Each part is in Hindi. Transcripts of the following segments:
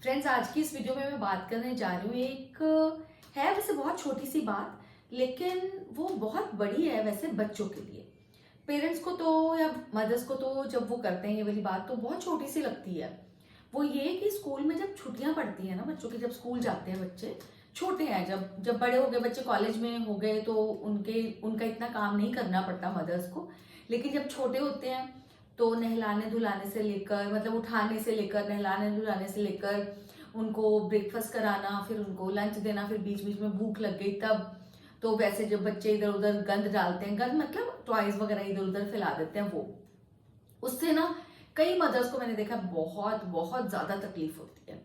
फ्रेंड्स, आज की इस वीडियो में मैं बात करने जा रही हूँ। एक है वैसे बहुत छोटी सी बात, लेकिन वो बहुत बड़ी है वैसे बच्चों के लिए। पेरेंट्स को तो या मदर्स को तो जब वो करते हैं ये वाली बात तो बहुत छोटी सी लगती है। वो ये कि स्कूल में जब छुट्टियां पड़ती हैं ना बच्चों की, जब स्कूल जाते हैं बच्चे छोटे हैं, जब जब बड़े हो गए बच्चे कॉलेज में हो गए तो उनका इतना काम नहीं करना पड़ता मदर्स को। लेकिन जब छोटे होते हैं तो नहलाने धुलाने से लेकर, मतलब उठाने से लेकर, नहलाने धुलाने से लेकर, उनको ब्रेकफास्ट कराना, फिर उनको लंच देना, फिर बीच बीच में भूख लग गई तब, तो वैसे जब बच्चे इधर उधर गंद डालते हैं, गंद मतलब टॉयज वगैरह इधर उधर फैला देते हैं, वो उससे ना कई मदर्स को मैंने देखा बहुत बहुत ज्यादा तकलीफ होती है।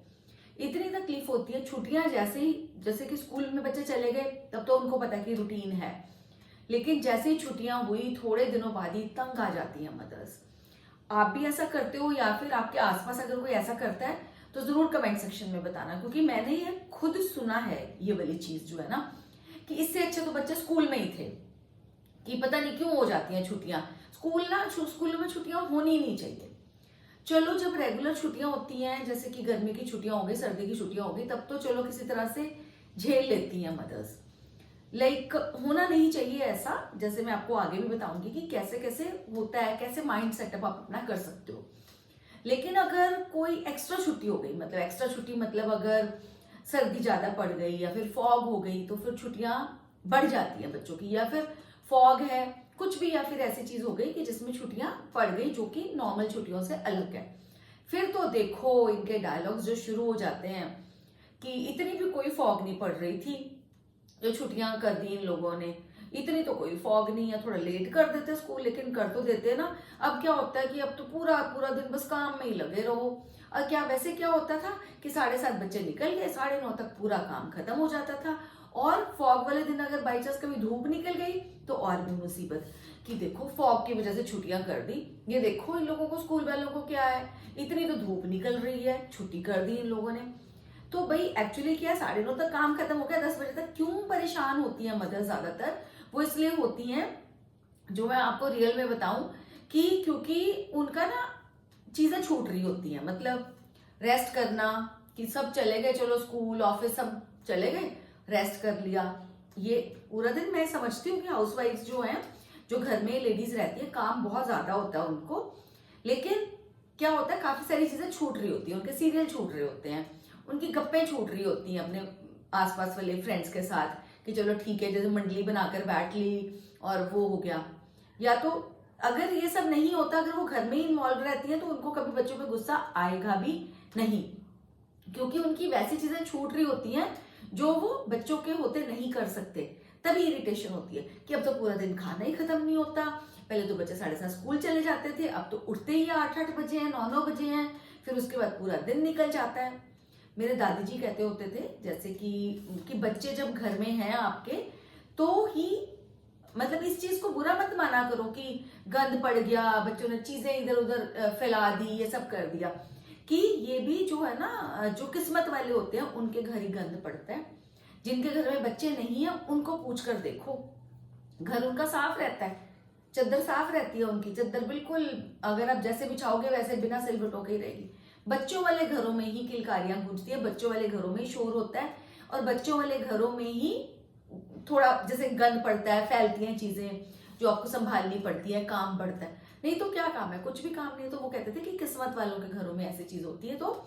इतनी तकलीफ होती है, छुट्टियां जैसे ही, जैसे कि स्कूल में बच्चे चले गए तब तो उनको पता है कि रूटीन है, लेकिन जैसे ही छुट्टियां हुई थोड़े दिनों बाद ही तंग आ जाती है मदर्स। आप भी ऐसा करते हो या फिर आपके आसपास अगर कोई ऐसा करता है तो जरूर कमेंट सेक्शन में बताना, क्योंकि मैंने ये खुद सुना है ये वाली चीज जो है ना, कि इससे अच्छा तो बच्चे स्कूल में ही थे। कि पता नहीं क्यों हो जाती हैं छुट्टियां, स्कूलों में छुट्टियां होनी नहीं चाहिए। चलो जब रेगुलर छुट्टियां होती हैं, जैसे कि गर्मी की छुट्टियां हो गई, सर्दी की छुट्टियां हो गई, तब तो चलो किसी तरह से झेल लेती हैं मदर्स। लाइक होना नहीं चाहिए ऐसा, जैसे मैं आपको आगे भी बताऊंगी कि कैसे कैसे होता है, कैसे माइंड सेटअप आप अपना कर सकते हो। लेकिन अगर कोई एक्स्ट्रा छुट्टी हो गई, मतलब एक्स्ट्रा छुट्टी मतलब अगर सर्दी ज्यादा पड़ गई या फिर फॉग हो गई, तो फिर छुट्टियां बढ़ जाती हैं बच्चों की, या फिर फॉग है कुछ भी, या फिर ऐसी चीज हो गई कि जिसमें छुट्टियां पड़ गई जो कि नॉर्मल छुट्टियों से अलग है। फिर तो देखो इनके डायलॉग्स जो शुरू हो जाते हैं कि इतनी भी कोई फॉग नहीं पड़ रही थी जो छुट्टियां कर दी इन लोगों ने, इतनी तो कोई फॉग नहीं है, थोड़ा लेट कर देते स्कूल लेकिन कर तो देते ना। अब क्या होता है कि अब तो पूरा पूरा दिन बस काम में ही लगे रहो। और क्या वैसे क्या होता था कि 7:30 बच्चे निकल गए, 9:30 तक पूरा काम खत्म हो जाता था। और फॉग वाले दिन अगर बाई चांस कभी धूप निकल गई तो और भी मुसीबत, कि देखो फॉग की वजह से छुट्टियां कर दी, ये देखो इन लोगों को, स्कूल वालों को क्या है, इतनी तो धूप निकल रही है, छुट्टी कर दी इन लोगों ने। तो भाई एक्चुअली क्या है, 9:30 तक काम खत्म हो गया, 10 बजे तक क्यों परेशान होती है मदर ज्यादातर? वो इसलिए होती हैं, जो मैं आपको रियल में बताऊं, कि क्योंकि उनका ना चीजें छूट रही होती हैं, मतलब रेस्ट करना, कि सब चले गए, चलो स्कूल ऑफिस सब चले गए, रेस्ट कर लिया। ये पूरा दिन मैं समझती हूँ कि हाउसवाइफ जो हैं, जो घर में लेडीज रहती है, काम बहुत ज्यादा होता है उनको, लेकिन क्या होता है काफी सारी चीजें छूट रही होती है, उनके सीरियल छूट रहे होते हैं, उनकी गप्पें छूट रही होती हैं अपने आसपास वाले फ्रेंड्स के साथ, कि चलो ठीक है, जैसे मंडली बनाकर बैठ ली और वो हो गया। या तो अगर ये सब नहीं होता, अगर वो घर में ही इन्वॉल्व रहती है, तो उनको कभी बच्चों पे गुस्सा आएगा भी नहीं, क्योंकि उनकी वैसी चीजें छूट रही होती हैं जो वो बच्चों के होते नहीं कर सकते। तभी इरिटेशन होती है कि अब तो पूरा दिन खाना ही खत्म नहीं होता। पहले तो बच्चे 7:30 स्कूल चले जाते थे, अब तो उठते ही 8-8 बजे हैं, 9-9 बजे हैं, फिर उसके बाद पूरा दिन निकल जाता है। मेरे दादी जी कहते होते थे, जैसे कि बच्चे जब घर में हैं आपके, तो ही, मतलब इस चीज को बुरा मत माना करो कि गंद पड़ गया, बच्चों ने चीजें इधर उधर फैला दी, ये सब कर दिया, कि ये भी जो है ना, जो किस्मत वाले होते हैं उनके घर ही गंद पड़ता है। जिनके घर में बच्चे नहीं है उनको पूछ कर देखो, घर उनका साफ रहता है, चद्दर साफ रहती है उनकी, चद्दर बिल्कुल अगर आप जैसे बिछाओगे वैसे बिना सिलवटों के ही रहेगी। बच्चों वाले घरों में ही किलकारियां गूंजती है, बच्चों वाले घरों में ही शोर होता है, और बच्चों वाले घरों में ही थोड़ा जैसे गंद पड़ता है, फैलती हैं चीजें जो आपको संभालनी पड़ती है, काम बढ़ता है। नहीं तो क्या काम है, कुछ भी काम नहीं। तो वो कहते थे कि किस्मत वालों के घरों में ऐसी चीज होती है। तो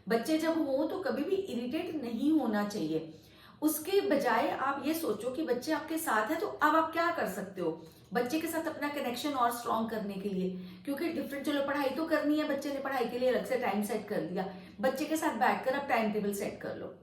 बच्चे जब हो तो कभी भी इरिटेट नहीं होना चाहिए। उसके बजाय आप ये सोचो कि बच्चे आपके साथ है, तो अब आप क्या कर सकते हो बच्चे के साथ अपना कनेक्शन और स्ट्रॉन्ग करने के लिए। क्योंकि डिफरेंट, चलो पढ़ाई तो करनी है, बच्चे ने पढ़ाई के लिए अलग से टाइम सेट कर दिया, बच्चे के साथ बैठकर आप टाइम टेबल सेट कर लो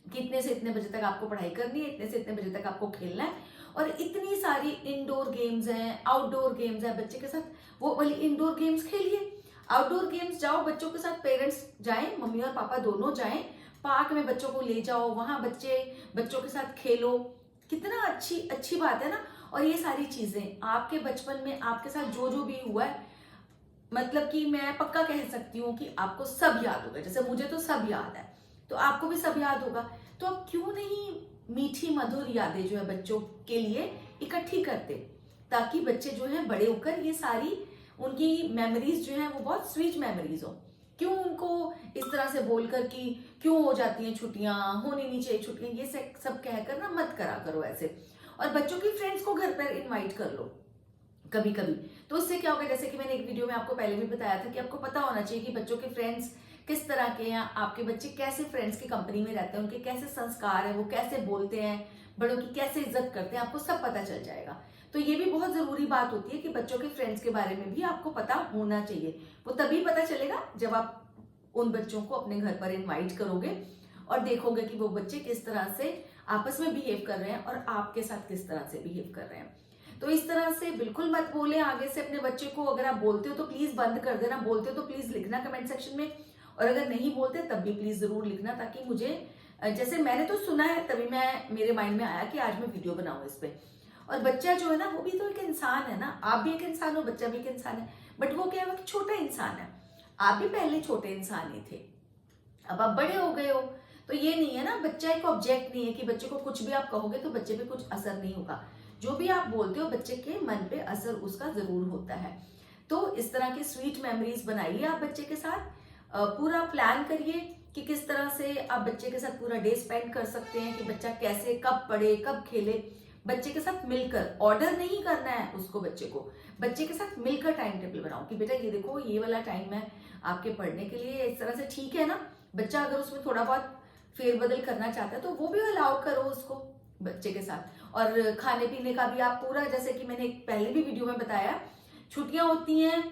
कि इतने से इतने बजे तक आपको पढ़ाई करनी है, इतने से इतने बजे तक आपको खेलना है। और इतनी सारी इंडोर गेम्स हैं, आउटडोर गेम्स हैं, बच्चे के साथ वो वाली इंडोर गेम्स खेलिए, आउटडोर गेम्स जाओ बच्चों के साथ, पेरेंट्स जाएं, मम्मी और पापा दोनों जाएं, पार्क में बच्चों को ले जाओ, वहां बच्चों के साथ खेलो। कितना अच्छी अच्छी बात है ना। और ये सारी चीजें आपके बचपन में आपके साथ जो जो भी हुआ है, मतलब कि मैं पक्का कह सकती हूँ कि आपको सब याद होगा, जैसे मुझे तो सब याद है, तो आपको भी सब याद होगा। तो आप क्यों नहीं मीठी मधुर यादें जो है बच्चों के लिए इकट्ठी करते, ताकि बच्चे जो है बड़े होकर ये सारी उनकी मेमोरीज जो है वो बहुत स्वीट मेमोरीज हो। क्यों उनको इस तरह से बोलकर कि क्यों हो जाती हैं छुट्टियां, होनी नहीं चाहिए छुट्टियां, ये सब कहकर ना मत करा करो ऐसे। और बच्चों की फ्रेंड्स को घर पर इनवाइट कर लो कभी कभी। तो उससे क्या होगा, जैसे कि मैंने एक वीडियो में आपको पहले भी बताया था कि आपको पता होना चाहिए कि बच्चों के फ्रेंड्स किस तरह के हैं, आपके बच्चे कैसे फ्रेंड्स की कंपनी में रहते हैं, उनके कैसे संस्कार है, वो कैसे बोलते हैं, बड़ों की कैसे इज्जत करते हैं, आपको सब पता चल जाएगा। तो ये भी बहुत जरूरी बात होती है कि बच्चों के फ्रेंड्स के बारे में भी आपको पता होना चाहिए। वो तभी पता चलेगा जब आप उन बच्चों को अपने घर पर इनवाइट करोगे और देखोगे कि वो बच्चे किस तरह से आपस में बिहेव कर रहे हैं और आपके साथ किस तरह से बिहेव कर रहे हैं। तो इस तरह से बिल्कुल मत बोले आगे से अपने बच्चे को। अगर आप बोलते हो तो प्लीज बंद कर देना, बोलते हो तो प्लीज लिखना कमेंट सेक्शन में, और अगर नहीं बोलते तब भी प्लीज जरूर लिखना, ताकि मुझे, जैसे मैंने तो सुना है तभी मेरे माइंड में आया कि आज मैं वीडियो बनाऊं इस पे। और बच्चा जो है ना, वो भी तो एक इंसान है ना, आप भी एक इंसान हो, बच्चा भी एक इंसान है, बट वो क्या है कि छोटा इंसान है। आप भी पहले छोटे इंसान ही थे, अब आप बड़े हो गए हो। तो ये नहीं है ना, बच्चा एक ऑब्जेक्ट नहीं है कि बच्चे को कुछ भी आप कहोगे तो बच्चे पे कुछ असर नहीं होगा। जो भी आप बोलते हो बच्चे के मन पे असर उसका जरूर होता है। तो इस तरह की स्वीट मेमोरीज बनाइए आप बच्चे के साथ। पूरा प्लान करिए कि किस तरह से आप बच्चे के साथ पूरा डे स्पेंड कर सकते हैं, कि बच्चा कैसे, कब पढ़े, कब खेले। बच्चे के साथ मिलकर, ऑर्डर नहीं करना है उसको, बच्चे को बच्चे के साथ मिलकर टाइम टेबल बनाओ कि बेटा ये देखो, ये वाला टाइम है आपके पढ़ने के लिए, इस तरह से ठीक है ना। बच्चा अगर उसमें थोड़ा बहुत फेरबदल करना चाहता है तो वो भी अलाउ करो उसको बच्चे के साथ। और खाने पीने का भी आप पूरा, जैसे कि मैंने पहले भी वीडियो में बताया, छुट्टियां होती हैं,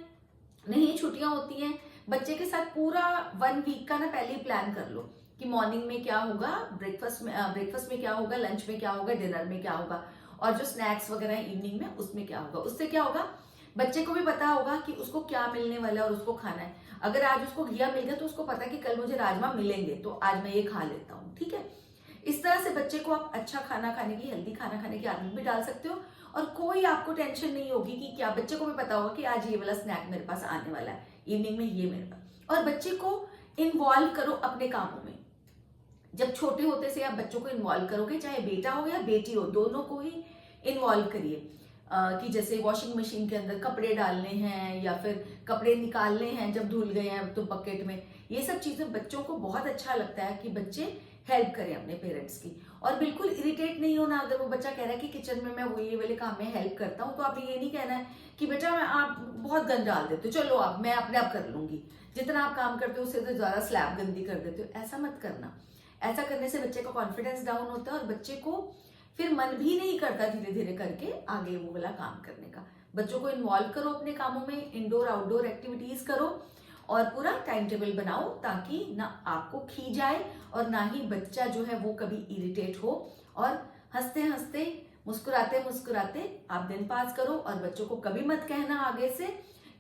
नहीं छुट्टियां होती हैं, बच्चे के साथ पूरा 1 वीक का ना पहले ही प्लान कर लो कि मॉर्निंग में क्या होगा, ब्रेकफास्ट में क्या होगा, लंच में क्या होगा, डिनर में क्या होगा, और जो स्नैक्स वगैरह है इवनिंग में उसमें क्या होगा। उससे क्या होगा, बच्चे को भी पता होगा कि उसको क्या मिलने वाला है और उसको खाना है। अगर आज उसको घिया मिल गया तो उसको पता है कि कल मुझे राजमा मिलेंगे, तो आज मैं ये खा लेता हूँ, ठीक है। इस तरह से बच्चे को आप अच्छा खाना खाने की, हेल्दी खाना खाने की आदत भी डाल सकते हो, और कोई आपको टेंशन नहीं होगी कि क्या, बच्चे को भी पता होगा कि आज ये वाला स्नैक मेरे पास आने वाला है, इवनिंग में ये मेरे पास। और बच्चे को इन्वॉल्व करो अपने कामों में। जब छोटे होते से आप बच्चों को इन्वॉल्व करोगे, चाहे बेटा हो या बेटी हो, दोनों को ही इन्वॉल्व करिए। कि जैसे वॉशिंग मशीन के अंदर कपड़े डालने हैं या फिर कपड़े निकालने हैं जब धुल गए हैं तो बकेट में, ये सब चीजें बच्चों को बहुत अच्छा लगता है कि बच्चे हेल्प करें अपने पेरेंट्स की। और बिल्कुल इरिटेट नहीं होना अगर वो बच्चा कह रहा है कि किचन में मैं वो ये वाले काम में हेल्प करता हूँ, तो आपने ये नहीं कहना है कि बेटा आप बहुत गंद डाल देते हो, चलो आप, मैं अपने आप कर लूंगी, जितना आप काम करते हो उससे तो ज्यादा स्लैब गंदी कर देते हो। ऐसा मत करना। ऐसा करने से बच्चे का कॉन्फिडेंस डाउन होता है और बच्चे को फिर मन भी नहीं करता धीरे धीरे करके आगे वो वाला काम करने का। बच्चों को इन्वॉल्व करो अपने कामों में, इंडोर आउटडोर एक्टिविटीज करो, और पूरा टाइम टेबल बनाओ, ताकि ना आपको खींच आए और ना ही बच्चा जो है वो कभी इरिटेट हो। और हंसते हंसते, मुस्कुराते मुस्कुराते आप दिन पास करो। और बच्चों को कभी मत कहना आगे से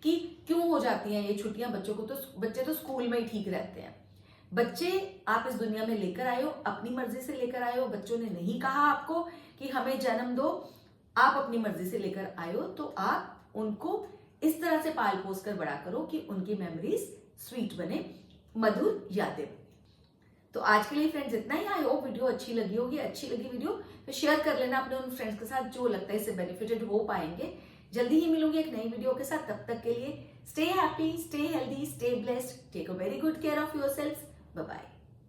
कि क्यों हो जाती हैं ये छुट्टियां, बच्चों को तो, बच्चे तो स्कूल में ही ठीक रहते हैं। बच्चे आप इस दुनिया में लेकर आए हो, अपनी मर्जी से लेकर आए हो। बच्चों ने नहीं कहा आपको कि हमें जन्म दो, आप अपनी मर्जी से लेकर आए हो, तो आप उनको इस तरह से पाल पोस कर बड़ा करो कि उनकी मेमोरीज स्वीट बने, मधुर यादें। तो आज के लिए फ्रेंड्स इतना ही। आई होप वीडियो अच्छी लगी होगी। अच्छी लगी वीडियो तो शेयर कर लेना अपने उन फ्रेंड्स के साथ जो लगता है इससे बेनिफिटेड हो पाएंगे। जल्दी ही मिलूंगी एक नई वीडियो के साथ, तब तक के लिए stay happy, stay healthy, stay blessed, take a very good care of yourself. Bye bye.